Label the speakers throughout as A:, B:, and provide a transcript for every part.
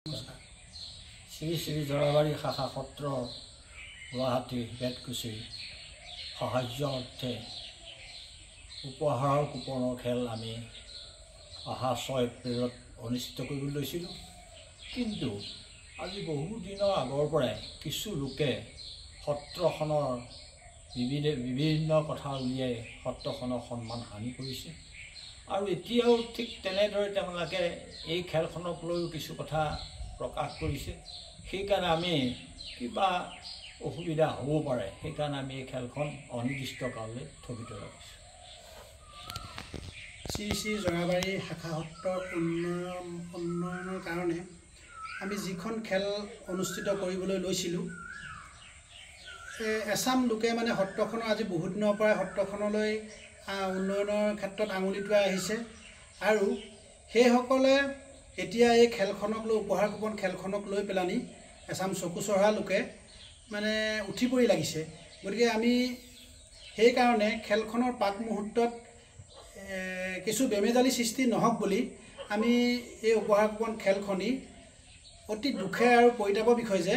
A: শ্ৰী শ্ৰী জৰাবাৰী শাখা সত্ৰ গুৱাহাটী বেতকুচি সাহায্য অৰ্থে উপহাৰৰ কুপনৰ খেল আমি অহা 6 এপ্ৰিলত অনুষ্ঠিত কৰিবলৈ লৈছিলোঁ। কিন্তু আজি বহুদিনৰ আগৰ পৰাই কিছু লোকে সত্ৰখনৰ বিভিন্ন কথা উলিয়াই সত্ৰখনৰ সন্মান হানি কৰিছে আৰু এতিয়াও ঠিক তেনেদৰে তেওঁলোকে এই খেলখনক লৈও কিছু কথা প্ৰকাশ কৰিছে। সেইকাৰণে আমি কিবা অসুবিধা হ'ব পাৰে, সেইকাৰণে আমি এই খেলখন অনিৰ্দিষ্ট কাললৈ স্থগিত ৰাখিছোঁ।
B: শ্ৰী শ্ৰী জৰাবাৰী শাখা সত্ৰৰ উন্নয়নৰ কাৰণে আমি যিখন খেল অনুষ্ঠিত কৰিবলৈ লৈছিলোঁ, এছাম লোকে মানে সত্ৰখনৰ আজি বহুত দিনৰ পৰা সত্ৰখনলৈ উন্নয়নৰ ক্ষেত্ৰত আঙুলি টোৱাই আহিছে আৰু সেইসকলে এতিয়া এই খেলখনক লৈ উপহাৰ কুপন খেলখনক লৈ পেলানি এছাম চকু চৰহা লোকে মানে উঠি পৰি লাগিছে। গতিকে আমি সেইকাৰণে খেলখনৰ পাক মুহূৰ্তত কিছু বেমেজালি সৃষ্টি নহওক বুলি আমি এই উপহাৰ কুপন খেলখনি অতি দুখে আৰু পৰিতাপৰ বিষয় যে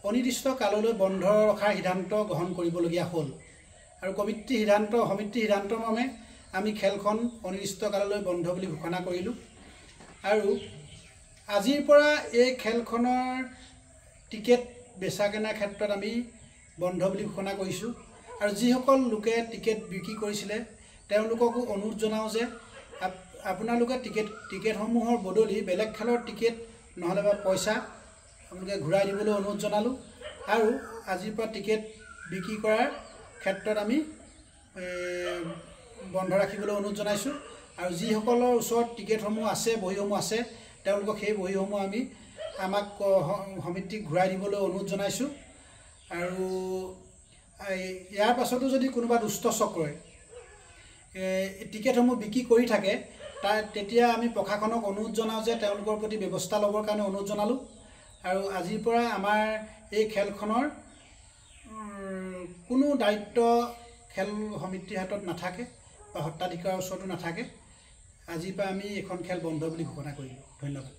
B: অনিৰ্দিষ্ট কাললৈ বন্ধ ৰখাৰ সিদ্ধান্ত গ্ৰহণ কৰিবলগীয়া হ'ল আৰু সমিতিৰ সিদ্ধান্ত মৰ্মে আমি খেলখন অনিৰ্দিষ্ট কাললৈ বন্ধ বুলি ঘোষণা কৰিলোঁ আৰু আজিৰ পৰা এই খেলখনৰ টিকেট বেচা কিনাৰ ক্ষেত্ৰত আমি বন্ধ বুলি ঘোষণা কৰিছোঁ আৰু যিসকল লোকে টিকেট বিক্ৰী কৰিছিলে তেওঁলোককো অনুৰোধ জনাওঁ যে আপোনালোকে টিকেটসমূহৰ বদলি বেলেগ খেলৰ টিকেট নহ'লে বা পইচা আপোনালোকে ঘূৰাই দিবলৈ অনুৰোধ জনালোঁ আৰু আজিৰ পৰা টিকেট বিক্ৰী কৰাৰ ক্ষেত্ৰত আমি বন্ধ ৰাখিবলৈ অনুৰোধ জনাইছোঁ আৰু যিসকলৰ ওচৰত টিকেটসমূহ আছে, বহীসমূহ আছে, তেওঁলোকক সেই বহীসমূহ আমাক সমিতিক ঘূৰাই দিবলৈ অনুৰোধ জনাইছোঁ। আৰু ইয়াৰ পাছতো যদি কোনোবা দুষ্ট চক্ৰই টিকেটসমূহ বিক্ৰী কৰি থাকে তেতিয়া আমি প্ৰশাসনক অনুৰোধ জনাওঁ যে তেওঁলোকৰ প্ৰতি ব্যৱস্থা ল'বৰ কাৰণে অনুৰোধ জনালোঁ আৰু আজিৰ পৰা আমাৰ এই খেলখনৰ কোনো দায়িত্ব খেল সমিতিৰ হাতত নাথাকে বা সত্ৰাধিকাৰৰ ওচৰতো নাথাকে। আজিৰ পৰা আমি এখন খেল বন্ধ বুলি ঘোষণা কৰিলোঁ। ধন্যবাদ।